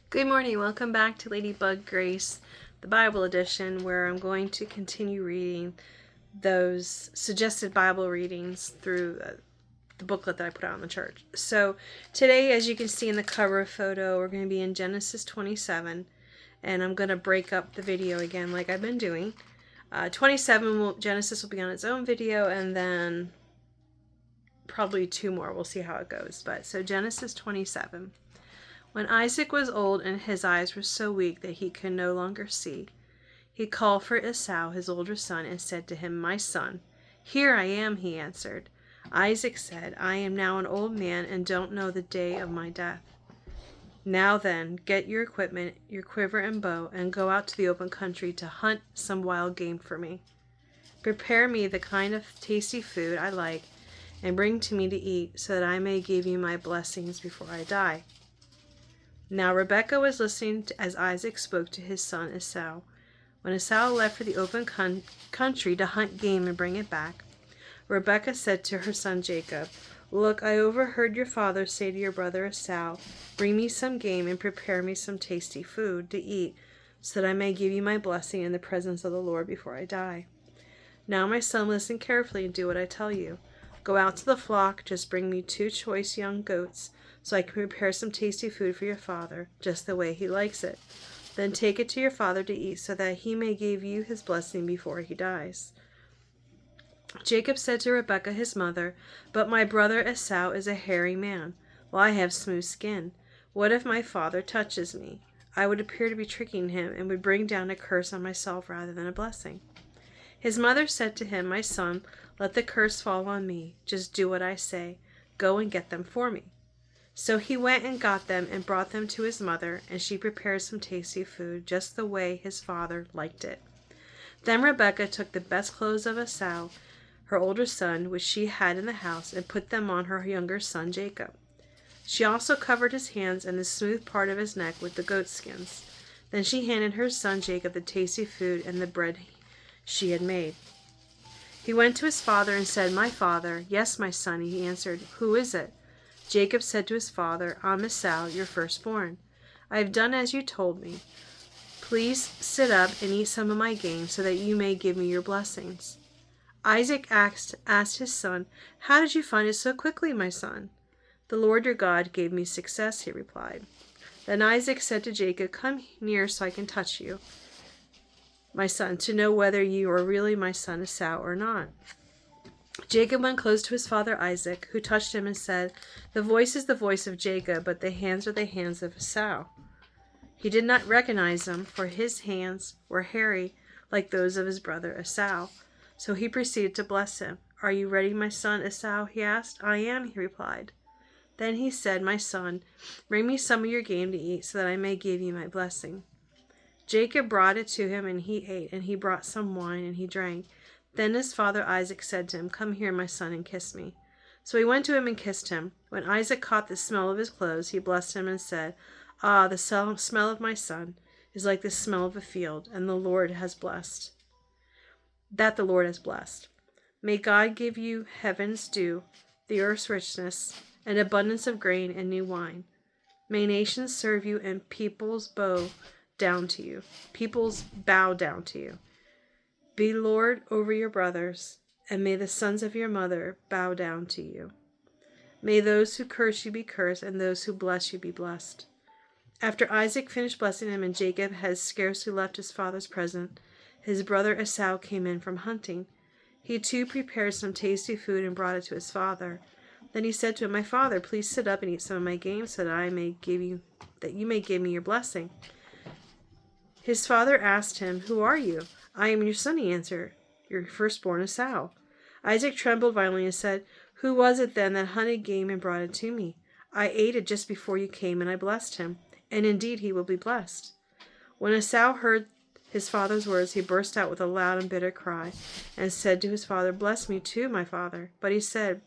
Good morning. Welcome back to Ladybug Grace, the Bible edition, where I'm going to continue reading those suggested Bible readings through the booklet that I put out in the church. So today, as you can see in the cover photo, we're going to be in Genesis 27, and I'm going to break up the video again like I've been doing. 27, Genesis will be on its own video, and then probably two more. We'll see how it goes. But so Genesis 27. When Isaac was old and his eyes were so weak that he could no longer see, he called for Esau, his older son, and said to him, "My son." "Here I am," he answered. Isaac said, "I am now an old man and don't know the day of my death. Now then, get your equipment, your quiver and bow, and go out to the open country to hunt some wild game for me. Prepare me the kind of tasty food I like and bring to me to eat, so that I may give you my blessings before I die." Now Rebekah was listening as Isaac spoke to his son Esau. When Esau left for the open country to hunt game and bring it back, Rebekah said to her son Jacob, "Look, I overheard your father say to your brother Esau, 'Bring me some game and prepare me some tasty food to eat, so that I may give you my blessing in the presence of the Lord before I die.' Now, my son, listen carefully and do what I tell you. Go out to the flock, just bring me 2 choice young goats, so I can prepare some tasty food for your father, just the way he likes it. Then take it to your father to eat, so that he may give you his blessing before he dies." Jacob said to Rebekah his mother, "But my brother Esau is a hairy man, while I have smooth skin. What if my father touches me? I would appear to be tricking him, and would bring down a curse on myself rather than a blessing." His mother said to him, "My son, let the curse fall on me. Just do what I say. Go and get them for me." So he went and got them and brought them to his mother, and she prepared some tasty food, just the way his father liked it. Then Rebekah took the best clothes of Esau, her older son, which she had in the house, and put them on her younger son Jacob. She also covered his hands and the smooth part of his neck with the goat skins. Then she handed her son Jacob the tasty food and the bread she had made. He went to his father and said, "My father." "Yes, my son," he answered. "Who is it?" Jacob said to his father, "I'm Esau, your firstborn. I have done as you told me. Please sit up and eat some of my game, so that you may give me your blessings." Isaac asked his son, "How did you find it so quickly, my son?" "The Lord your God gave me success," he replied. Then Isaac said to Jacob, "Come near so I can touch you, my son, to know whether you are really my son Esau or not." Jacob went close to his father Isaac, who touched him and said, "The voice is the voice of Jacob, but the hands are the hands of Esau." He did not recognize him, for his hands were hairy like those of his brother Esau. So he proceeded to bless him. "Are you ready, my son Esau?" he asked. "I am," he replied. Then he said, "My son, bring me some of your game to eat, so that I may give you my blessing." Jacob brought it to him, and he ate, and he brought some wine, and he drank. Then his father Isaac said to him, "Come here, my son, and kiss me." So he went to him and kissed him. When Isaac caught the smell of his clothes, he blessed him and said, "Ah, the smell of my son is like the smell of a field, and the Lord has blessed. The Lord has blessed. May God give you heaven's dew, the earth's richness, and abundance of grain and new wine. May nations serve you, and peoples bow down to you. Peoples bow down to you. Be Lord over your brothers, and may the sons of your mother bow down to you. May those who curse you be cursed, and those who bless you be blessed." After Isaac finished blessing him, and Jacob had scarcely left his father's presence, his brother Esau came in from hunting. He too prepared some tasty food and brought it to his father. Then he said to him, "My father, please sit up and eat some of my game, so that you may give me your blessing." His father asked him, "Who are you?" "I am your son," he answered, "your firstborn Esau." Isaac trembled violently and said, "Who was it then that hunted game and brought it to me? I ate it just before you came, and I blessed him, and indeed he will be blessed." When Esau heard his father's words, he burst out with a loud and bitter cry, and said to his father, "Bless me too, my father." But he said,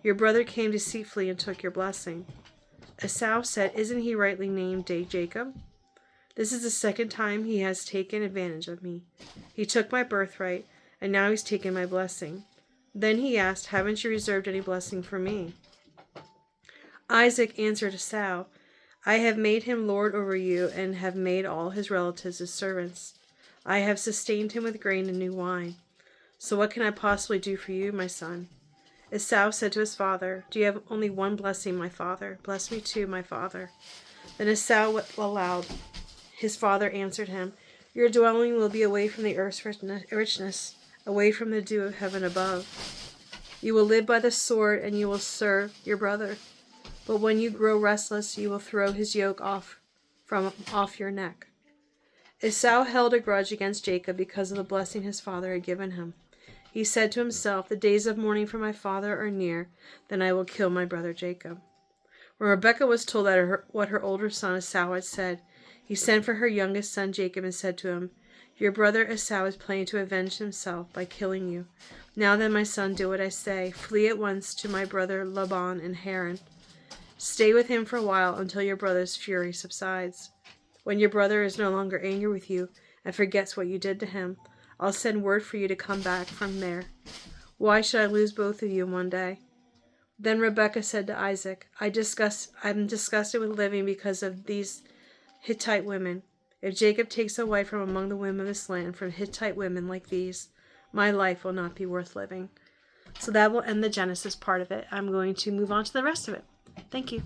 "Your brother came deceitfully and took your blessing." Esau said, "Isn't he rightly named Jacob? This is the second time he has taken advantage of me. He took my birthright, and now he's taken my blessing." Then he asked, "Haven't you reserved any blessing for me?" Isaac answered Esau, I have made him lord over you, and have made all his relatives his servants. I have sustained him with grain and new wine. So what can I possibly do for you, my son?" Esau said to his father, "Do you have only one blessing, my father? Bless me too, my father." Then Esau wept aloud. His father answered him, "Your dwelling will be away from the earth's richness, away from the dew of heaven above. You will live by the sword, and you will serve your brother. But when you grow restless, you will throw his yoke off your neck." Esau held a grudge against Jacob because of the blessing his father had given him. He said to himself, "The days of mourning for my father are near, then I will kill my brother Jacob." When Rebekah was told what her older son Esau had said, he sent for her youngest son Jacob and said to him, "Your brother Esau is planning to avenge himself by killing you. Now then, my son, do what I say. Flee at once to my brother Laban in Haran. Stay with him for a while until your brother's fury subsides. When your brother is no longer angry with you and forgets what you did to him, I'll send word for you to come back from there. Why should I lose both of you in one day?" Then Rebekah said to Isaac, I'm disgusted with living because of these Hittite women. If Jacob takes a wife from among the women of this land, from Hittite women like these, my life will not be worth living. So that will end the Genesis part of it. I'm going to move on to the rest of it. Thank you.